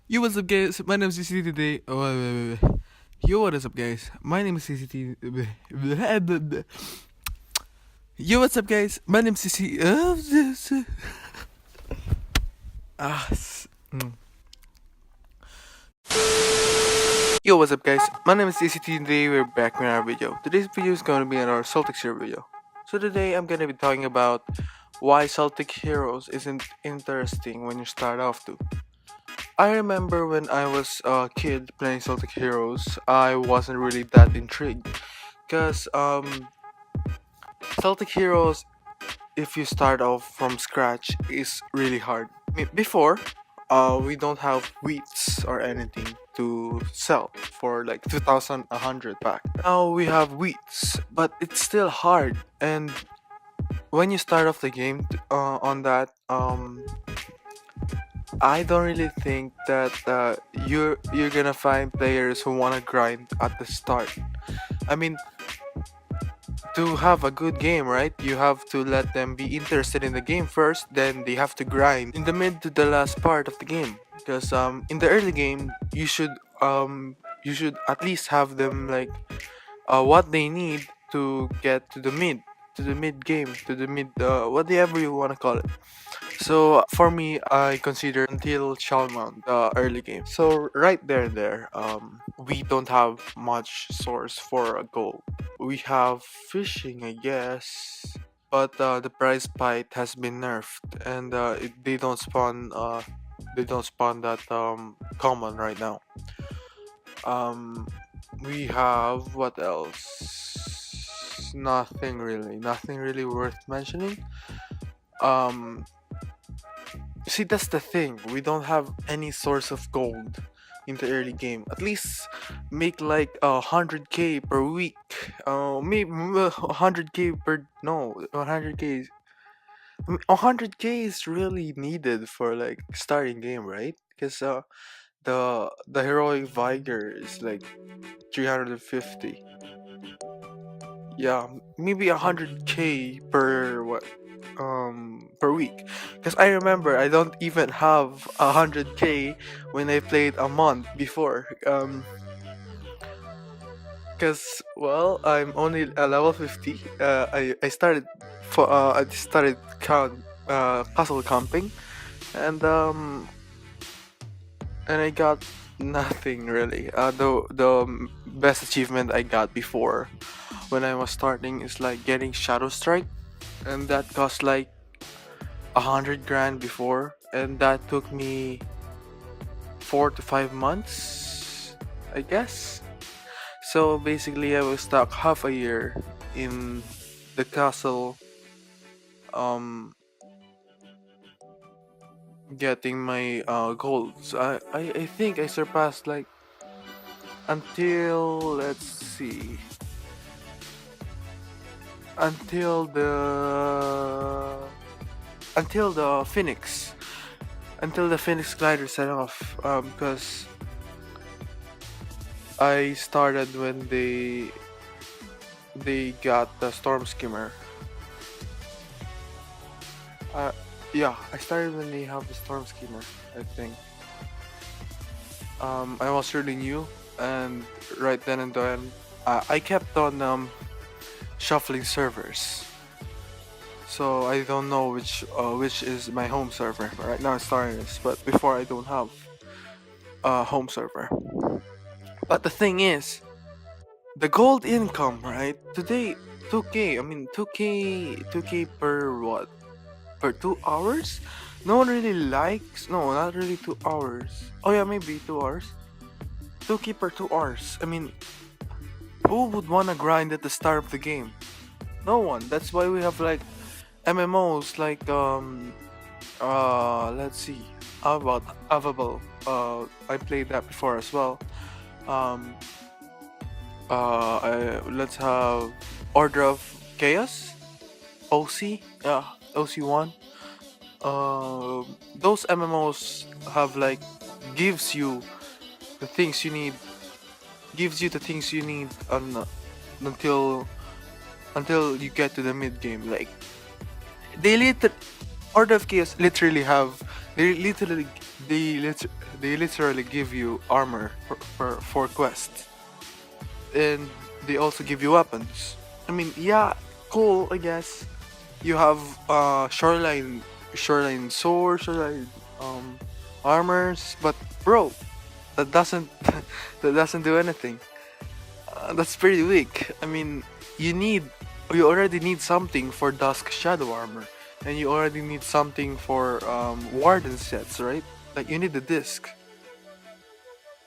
Yo, what's up, guys? My name is CCT today. Oh, wait. Yo, what is up, guys? My name is CCT. Yo, what's up, guys? My name is CCT. Ah. Yo, what's up, guys? My name is CCT. Today we're back with our video. Today's video is going to be our Celtic Heroes video. So today I'm going to be talking about why Celtic Heroes isn't interesting when you start off to. I remember when I was a kid playing Celtic Heroes, I wasn't really that intrigued. Because Celtic Heroes, if you start off from scratch, is really hard. Before, we don't have wheats or anything to sell for like 2,100 back. Now we have wheats, but it's still hard. And when you start off the game on that, I don't really think that you're gonna find players who wanna grind at the start. I mean, to have a good game, right? You have to let them be interested in the game first, then they have to grind in the mid to the last part of the game. Because in the early game, you should at least have them like what they need to get to the mid game, to the mid whatever you wanna call it. So for me, I consider until Shalman the early game. So right there, we don't have much source for a goal. We have fishing, I guess, but the prize bite has been nerfed, and they don't spawn that common right now. Um, we have what else? Nothing really worth mentioning. Um, See, that's the thing. We don't have any source of gold in the early game. At least make like 100k per week. Maybe 100k per no 100k. 100k is really needed for like starting game, right? Because the heroic vigor is like 350. Yeah, maybe 100k per week, because I remember I don't even have 100k when I played a month before, because well, I'm only a level 50. I started I started puzzle camping, and I got nothing really. The best achievement I got before when I was starting is like getting Shadow Strike, and that cost like 100 grand before, and that took me 4 to 5 months, I guess. So basically, I was stuck half a year in the castle, um, getting my golds. I think I surpassed like until let's see, until the Phoenix, until the Phoenix glider set off. Because I started when they got the storm skimmer. Uh, yeah, I started when they have the storm skimmer, I think. I was really new, and right then and then, I kept on shuffling servers. So I don't know which is my home server. Right now it's starting this, but before I don't have a home server. But the thing is, the gold income, right? Today, 2k. I mean, 2k per what? Per 2 hours? No one really likes. No, not really 2 hours. Oh yeah, maybe 2 hours. 2k per 2 hours. I mean, who would wanna grind at the start of the game? No one. That's why we have like MMOs like let's see. How about Avable? I played that before as well. Um, let's have Order of Chaos, OC, yeah, OC1. Those MMOs have like gives you the things you need, gives you the things you need until you get to the mid game. Like they literally Order of Chaos literally have they literally they lit- they literally give you armor for quests, and they also give you weapons. I mean, yeah, cool, I guess. You have shoreline sword, shoreline um armors, but bro, that doesn't that doesn't do anything. That's pretty weak. I mean, you need you already need something for Dusk Shadow armor, and you already need something for Warden sets, right? Like you need the disc.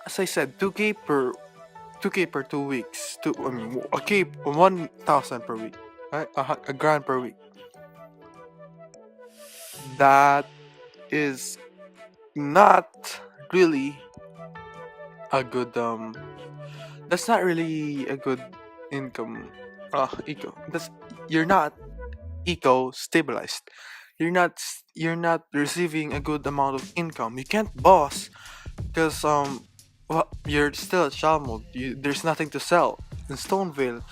As I said, 2k per 2 weeks. I mean, a k 1,000 per week, right? A grand per week. That is not really a good That's not really a good income. Eco. You're not eco stabilized. You're not receiving a good amount of income. You can't boss because well, you're still at Shalmond. There's nothing to sell in Stonevale.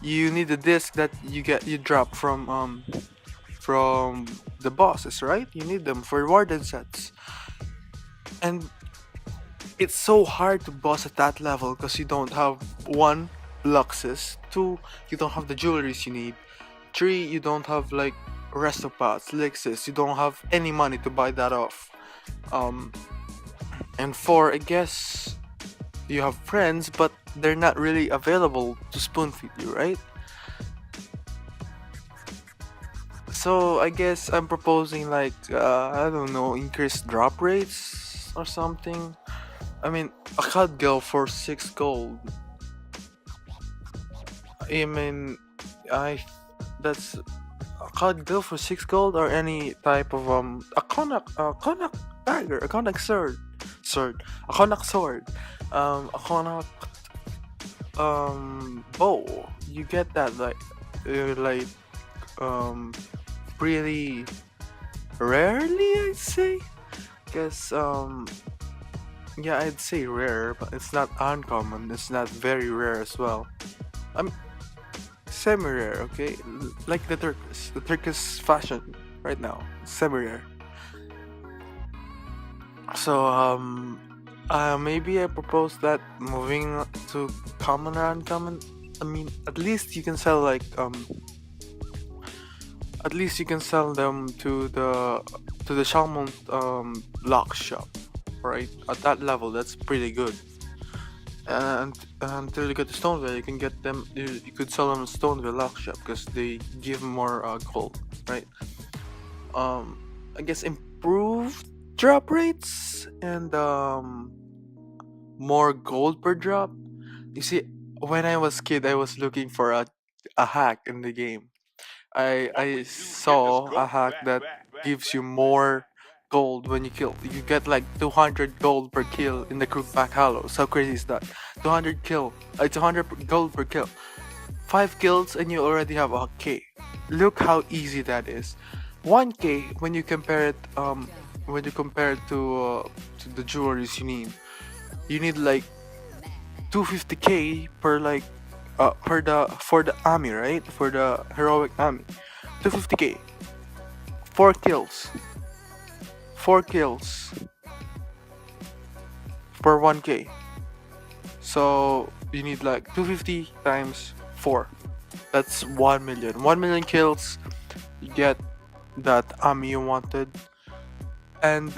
You need the disc that you drop from the bosses, right? You need them for warden sets, and it's so hard to boss at that level because you don't have one luxus, two you don't have the jewelries you need, three you don't have like restopods, elixir, you don't have any money to buy that off, um and four, I guess you have friends but they're not really available to spoon feed you, right? So I guess I'm proposing like I don't know, increased drop rates or something. I mean, a cod girl for 6 gold. I mean, I that's a cod girl for 6 gold, or any type of a konak dagger, a konak sword, a konak sword, a konak bow. You get that like um pretty rarely, I'd say. Guess yeah, I'd say rare, but it's not uncommon. It's not very rare as well. I'm semi-rare, okay? Like the Turkish fashion right now, semi-rare. So maybe I propose that moving to common or uncommon. I mean, at least you can sell them to the Shalmont lock shop, right? At that level, that's pretty good. And until you get to Stoneville, you can get them. You could sell them at Stoneville lock shop because they give more gold, right? I guess improved drop rates and more gold per drop. You see, when I was kid, I was looking for a hack in the game. I saw a hack that gives you more gold when you kill. You get like 200 gold per kill in the Crookback Hollows. How crazy is that? 200 gold per kill. 5 kills and you already have a K. Look how easy that is. 1K when you compare it to the jewelries you need like 250K per like for the army, right? For the heroic army. 250K. 4 kills. 4 kills per 1K. So you need like 250 times 4. That's 1 million. 1 million kills, you get that army you wanted. And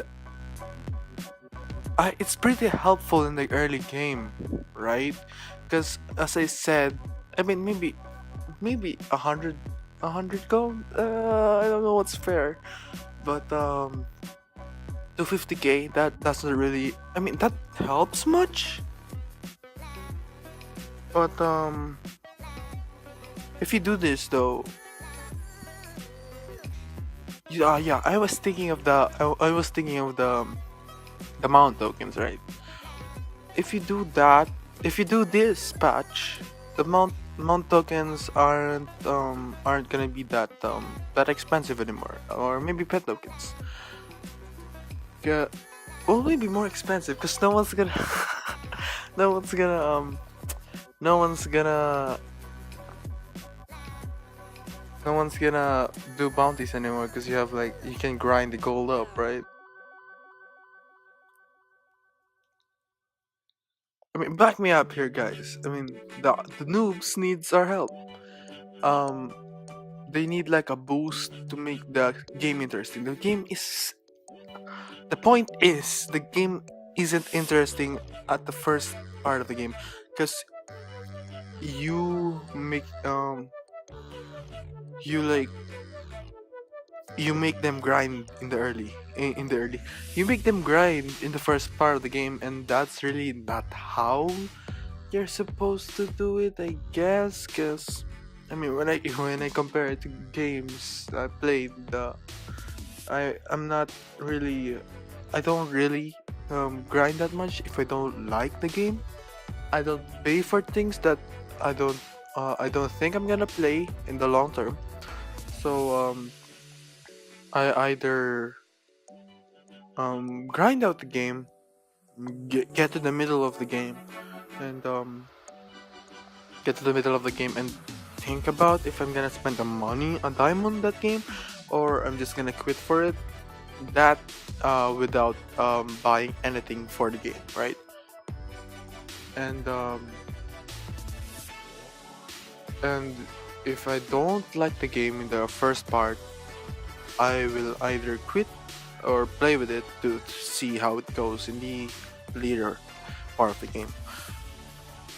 it's pretty helpful in the early game, right? Because as I said, I mean maybe 100 gold. I don't know what's fair, but 250K, that doesn't really. I mean that helps much, but if you do this though, yeah, I was thinking of the mount tokens, right? If you do that, if you do this patch, the mount tokens aren't gonna be that expensive anymore, or maybe pet tokens. Yeah, well, maybe more expensive because no one's gonna no one's gonna no one's gonna do bounties anymore because you can grind the gold up, right? I mean, back me up here, guys. I mean, the noobs needs our help. Um, they need like a boost to make the game interesting. The point is the game isn't interesting at the first part of the game, because you make you like you make them grind in the early, you make them grind in the first part of the game, and that's really not how you're supposed to do it, I guess. Because I mean, when I compare it to games I played, I'm not really, I don't really grind that much if I don't like the game. I don't pay for things that I don't I don't think I'm gonna play in the long term. So I either grind out the game, get to the middle of the game, and think about if I'm gonna spend the money, a dime on that game, or I'm just gonna quit for it. That without buying anything for the game, right? And and if I don't like the game in the first part, I will either quit or play with it to see how it goes in the later part of the game.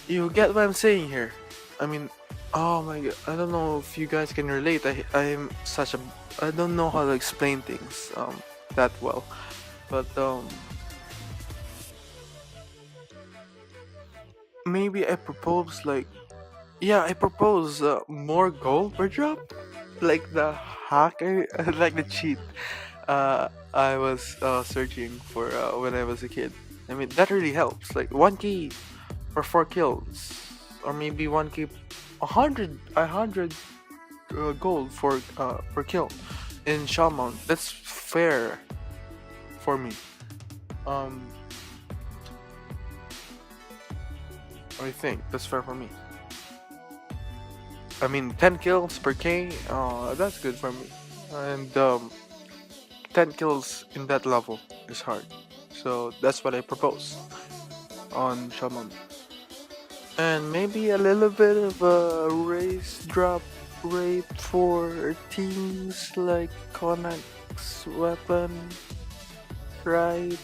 You get what I'm saying here? I mean, oh my god, I don't know if you guys can relate. I'm such a, I don't know how to explain things that well, but maybe I propose like, yeah, I propose more gold per drop, like the hacker, like the cheat I was searching for when I was a kid. I mean, that really helps. Like 1k for 4 kills, or maybe 1k, a hundred gold for per kill in Shaman. That's fair for me. Um, I think that's fair for me. I mean, 10 kills per K, that's good for me. And 10 kills in that level is hard. So that's what I propose on Shaman. And maybe a little bit of a race drop rate for teams like Konak's weapon, right?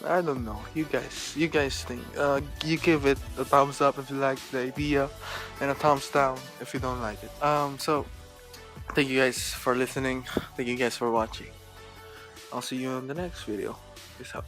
I don't know. You guys think. You give it a thumbs up if you like the idea, and a thumbs down if you don't like it. So thank you guys for listening. Thank you guys for watching. I'll see you in the next video. Peace out.